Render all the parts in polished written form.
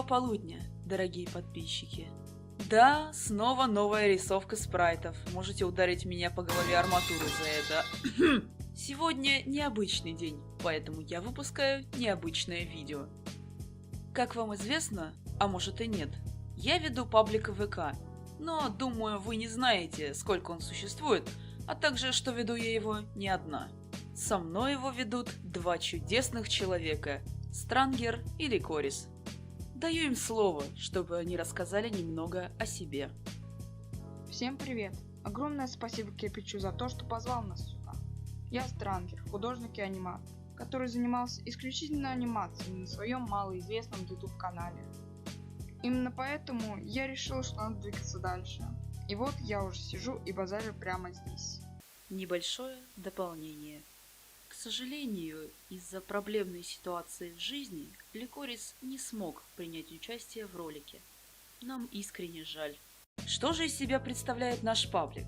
полудня, дорогие подписчики. Да, снова новая рисовка спрайтов. Можете ударить меня по голове арматурой за это. Сегодня необычный день, поэтому я выпускаю необычное видео. Как вам известно, а может и нет, я веду паблик в ВК, но думаю, вы не знаете, сколько он существует, а также, что веду я его не одна. Со мной его ведут два чудесных человека – Странгер и Ликорис. Даю им слово, чтобы они рассказали немного о себе. Всем привет! Огромное спасибо Кирпичу за то, что позвал нас сюда. Я Странгер, художник и аниматор, который занимался исключительно анимацией на своем малоизвестном YouTube канале. Именно поэтому я решил, что надо двигаться дальше. И вот я уже сижу и базарю прямо здесь. Небольшое дополнение. К сожалению, из-за проблемной ситуации в жизни Ликорис не смог принять участие в ролике. Нам искренне жаль. Что же из себя представляет наш паблик?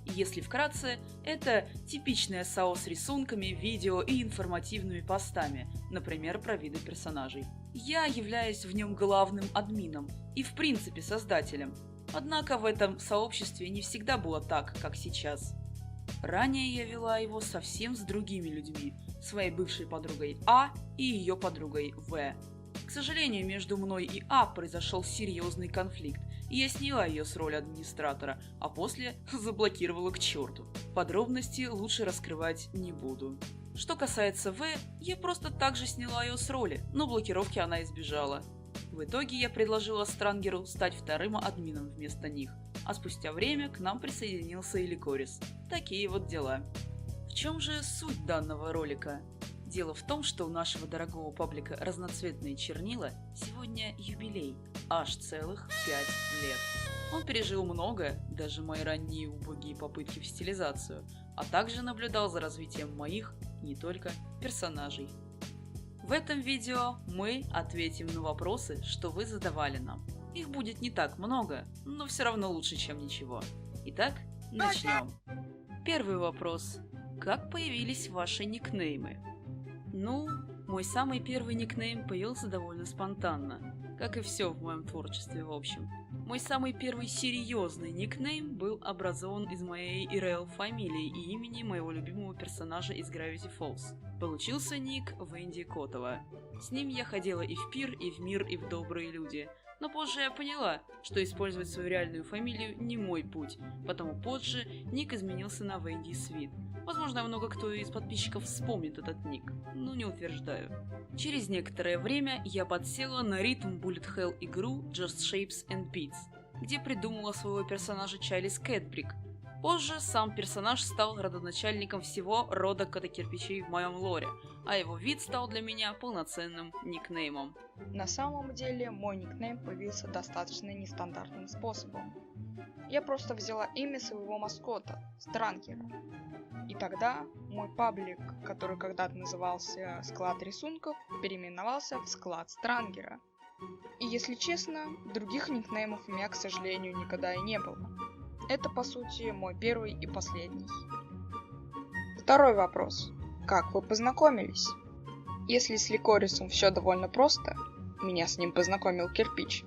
Если вкратце, это типичное САО с рисунками, видео и информативными постами, например, про виды персонажей. Я являюсь в нем главным админом и в принципе создателем. Однако в этом сообществе не всегда было так, как сейчас. Ранее я вела его совсем с другими людьми, своей бывшей подругой А и ее подругой В. К сожалению, между мной и А произошел серьезный конфликт, и я сняла ее с роли администратора, а после заблокировала к черту. Подробности лучше раскрывать не буду. Что касается В, я просто также сняла ее с роли, но блокировки она избежала. В итоге я предложила Странгеру стать вторым админом вместо них, а спустя время к нам присоединился и Ликорис. Такие вот дела. В чем же суть данного ролика? Дело в том, что у нашего дорогого паблика «Разноцветные чернила» сегодня юбилей, аж целых 5 лет. Он пережил много, даже мои ранние убогие попытки в стилизацию, а также наблюдал за развитием моих, не только, персонажей. В этом видео мы ответим на вопросы, что вы задавали нам. Их будет не так много, но все равно лучше, чем ничего. Итак, начнем. Первый вопрос. Как появились ваши никнеймы? Ну, мой самый первый никнейм появился довольно спонтанно, как и все в моем творчестве в общем. Мой самый первый серьезный никнейм был образован из моей ИРЛ фамилии и имени моего любимого персонажа из Gravity Falls. Получился ник Венди Котова. С ним я ходила и в пир, и в мир, и в добрые люди. Но позже я поняла, что использовать свою реальную фамилию не мой путь, потому позже ник изменился на Венди Свит. Возможно, много кто из подписчиков вспомнит этот ник, но не утверждаю. Через некоторое время я подсела на ритм Bullet Hell игру Just Shapes and Beats, где придумала своего персонажа Чайли Скэтбрик. Позже сам персонаж стал родоначальником всего рода котокирпичей в моем лоре, а его вид стал для меня полноценным никнеймом. На самом деле мой никнейм появился достаточно нестандартным способом. Я просто взяла имя своего маскота, Странгера. И тогда мой паблик, который когда-то назывался «Склад рисунков», переименовался в «Склад Странгера». И если честно, других никнеймов у меня, к сожалению, никогда и не было. Это, по сути, мой первый и последний. Второй вопрос. Как вы познакомились? Если с Ликорисом все довольно просто, меня с ним познакомил Кирпич,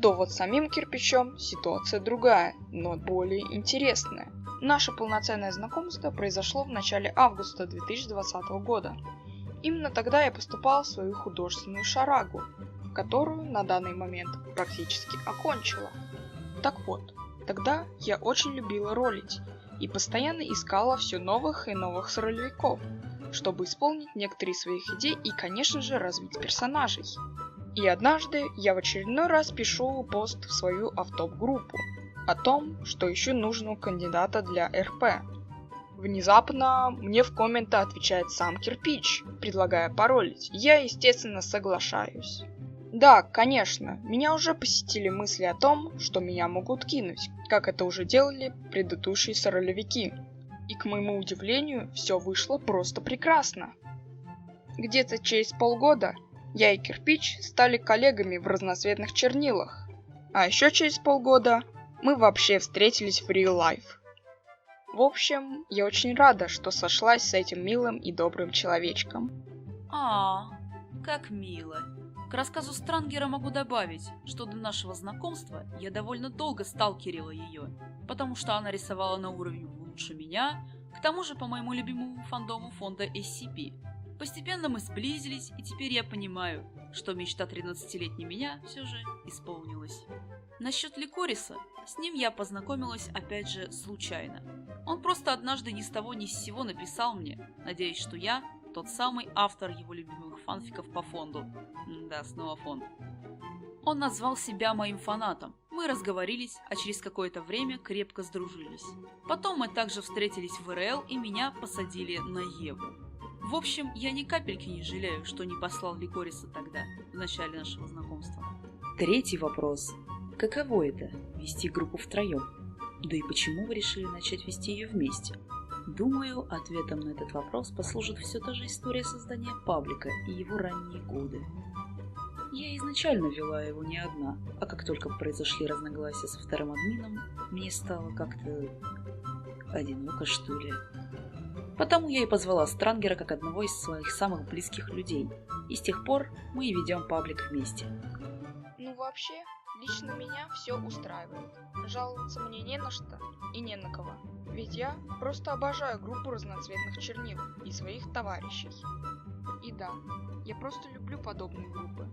то вот с самим Кирпичом ситуация другая, но более интересная. Наше полноценное знакомство произошло в начале августа 2020 года. Именно тогда я поступала в свою художественную шарагу, которую на данный момент практически окончила. Так вот, тогда я очень любила ролить и постоянно искала все новых и новых ролевиков, чтобы исполнить некоторые из своих идей и, конечно же, развить персонажей. И однажды я в очередной раз пишу пост в свою автоп-группу о том, что ищу нужного кандидата для РП. Внезапно мне в комменты отвечает сам Кирпич, предлагая паролить. Я, естественно, соглашаюсь. Да, конечно, меня уже посетили мысли о том, что меня могут кинуть, как это уже делали предыдущие соролевики. И к моему удивлению, все вышло просто прекрасно. Где-то через полгода я и Кирпич стали коллегами в разноцветных чернилах. А еще через полгода мы вообще встретились в real life. В общем, я очень рада, что сошлась с этим милым и добрым человечком. Как мило. К рассказу Странгера могу добавить, что до нашего знакомства я довольно долго сталкерила ее, потому что она рисовала на уровень лучше меня, к тому же по моему любимому фандому фонда SCP. Постепенно мы сблизились, и теперь я понимаю, что мечта 13-летней меня все же исполнилась. Насчет Ликориса, с ним я познакомилась опять же случайно. Он просто однажды ни с того ни с сего написал мне, надеясь, что я тот самый автор его любимых фанфиков по фонду. Да, снова фонд. Он назвал себя моим фанатом. Мы разговорились, а через какое-то время крепко сдружились. Потом мы также встретились в РЛ, и меня посадили на Еву. В общем, я ни капельки не жалею, что не послал Ликориса тогда, в начале нашего знакомства. Третий вопрос. Каково это – вести группу втроем? Да и почему вы решили начать вести ее вместе? Думаю, ответом на этот вопрос послужит все та же история создания паблика и его ранние годы. Я изначально вела его не одна, а как только произошли разногласия со вторым админом, мне стало как-то одиноко, что ли. Потому я и позвала Странгера как одного из своих самых близких людей, и с тех пор мы и ведем паблик вместе. Ну вообще, лично меня все устраивает. Жаловаться мне не на что и не на кого. Ведь я просто обожаю группу разноцветных чернил и своих товарищей. И да, я просто люблю подобные группы,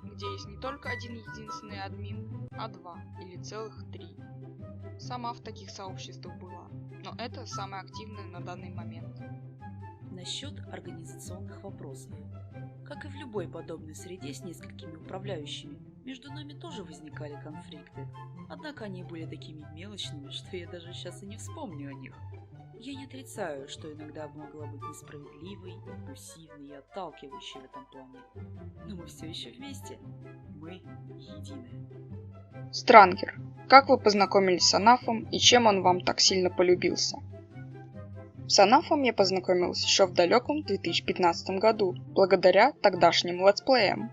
где есть не только один единственный админ, а два или целых 3. Сама в таких сообществах была, но это самое активное на данный момент. Насчет организационных вопросов. Как и в любой подобной среде с несколькими управляющими, между нами тоже возникали конфликты. Однако они были такими мелочными, что я даже сейчас и не вспомню о них. Я не отрицаю, что иногда могла быть несправедливой, импульсивной и отталкивающей в этом плане. Но мы все еще вместе. Мы едины. Странгер, как вы познакомились с Анафом и чем он вам так сильно полюбился? С Анафом я познакомилась еще в далеком 2015 году, благодаря тогдашним летсплеям.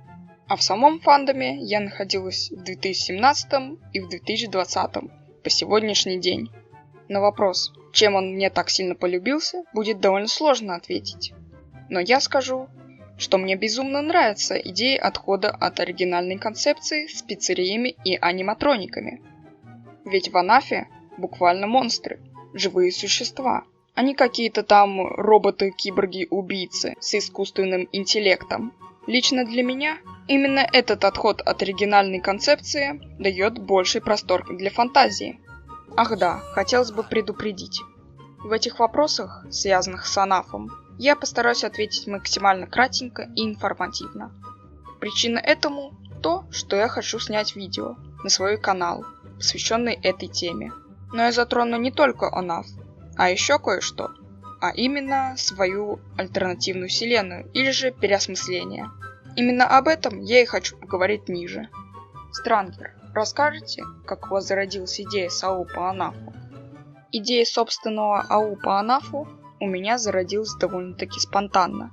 А в самом фандоме я находилась в 2017 и в 2020 по сегодняшний день. На вопрос, чем он мне так сильно полюбился, будет довольно сложно ответить. Но я скажу, что мне безумно нравится идея отхода от оригинальной концепции с пиццериями и аниматрониками. Ведь в Анафе буквально монстры, живые существа, а не какие-то там роботы-киборги-убийцы с искусственным интеллектом. Лично для меня именно этот отход от оригинальной концепции дает больший простор для фантазии. Ах да, хотелось бы предупредить. В этих вопросах, связанных с Анафом, я постараюсь ответить максимально кратенько и информативно. Причина этому то, что я хочу снять видео на свой канал, посвященный этой теме. Но я затрону не только Анаф, а еще кое-что, а именно свою альтернативную вселенную или же переосмысление. Именно об этом я и хочу поговорить ниже. Странгер, расскажете, как у вас зародилась идея с АУ по Анафу? Идея собственного АУ по Анафу у меня зародилась довольно-таки спонтанно.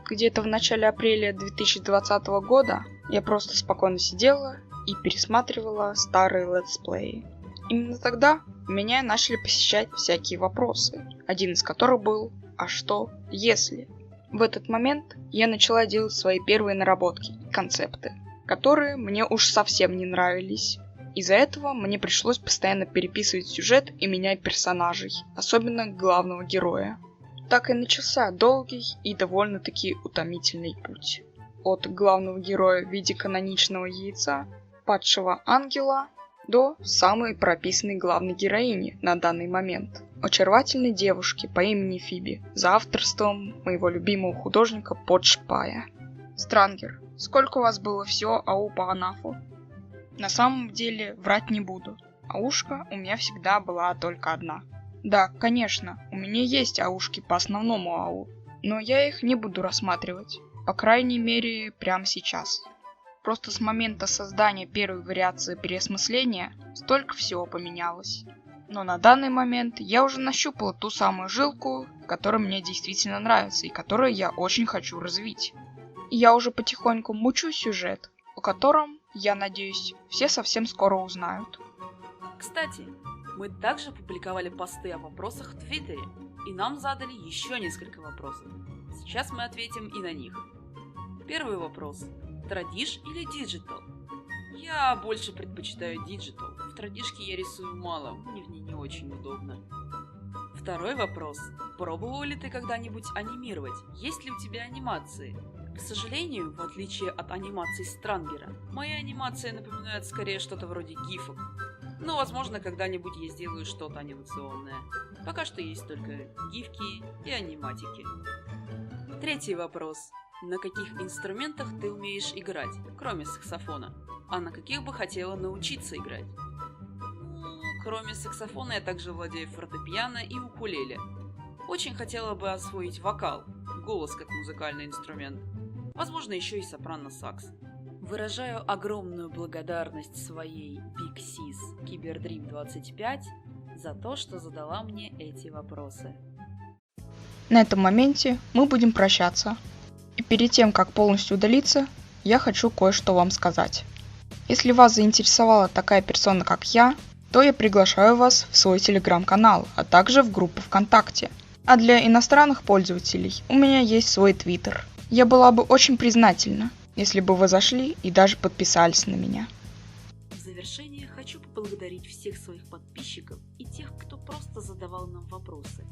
Где-то в начале апреля 2020 года я просто спокойно сидела и пересматривала старые летсплеи. Именно тогда меня начали посещать всякие вопросы, один из которых был «А что, если?». В этот момент я начала делать свои первые наработки и концепты, которые мне уж совсем не нравились. Из-за этого мне пришлось постоянно переписывать сюжет и менять персонажей, особенно главного героя. Так и начался долгий и довольно-таки утомительный путь. От главного героя в виде каноничного яйца, падшего ангела, до самой прописанной главной героини на данный момент. Очаровательной девушки по имени Фиби, за авторством моего любимого художника Подшпая. Странгер, сколько у вас было всего АУ по Анафу? На самом деле, врать не буду. Аушка у меня всегда была только одна. Да, конечно, у меня есть аушки по основному АУ, но я их не буду рассматривать. По крайней мере, прямо сейчас. Просто с момента создания первой вариации переосмысления столько всего поменялось. Но на данный момент я уже нащупала ту самую жилку, которая мне действительно нравится и которую я очень хочу развить. И я уже потихоньку мучу сюжет, о котором, я надеюсь, все совсем скоро узнают. Кстати, мы также публиковали посты о вопросах в Твиттере, и нам задали еще несколько вопросов. Сейчас мы ответим и на них. Первый вопрос. Традиш или диджитал? Я больше предпочитаю диджитал. В традишке я рисую мало, мне в ней не очень удобно. Второй вопрос. Пробовал ли ты когда-нибудь анимировать? Есть ли у тебя анимации? К сожалению, в отличие от анимаций Странгера, мои анимации напоминают скорее что-то вроде гифок. Но, возможно, когда-нибудь я сделаю что-то анимационное. Пока что есть только гифки и аниматики. Третий вопрос. На каких инструментах ты умеешь играть, кроме саксофона? А на каких бы хотела научиться играть? Кроме саксофона я также владею фортепиано и укулеле. Очень хотела бы освоить вокал, голос как музыкальный инструмент. Возможно, еще и сопрано-сакс. Выражаю огромную благодарность своей Big Sis Кибердрим 25 за то, что задала мне эти вопросы. На этом моменте мы будем прощаться. И перед тем, как полностью удалиться, я хочу кое-что вам сказать. Если вас заинтересовала такая персона, как я, то я приглашаю вас в свой телеграм-канал, а также в группу ВКонтакте. А для иностранных пользователей у меня есть свой твиттер. Я была бы очень признательна, если бы вы зашли и даже подписались на меня. В завершение хочу поблагодарить всех своих подписчиков и тех, кто просто задавал нам вопросы.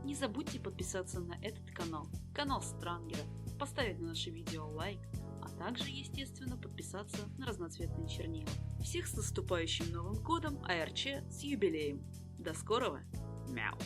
Не забудьте подписаться на этот канал, канал Странгера, поставить на наше видео лайк, а также, естественно, подписаться на разноцветные чернила. Всех с наступающим Новым годом, АРЧ с юбилеем. До скорого. Мяу.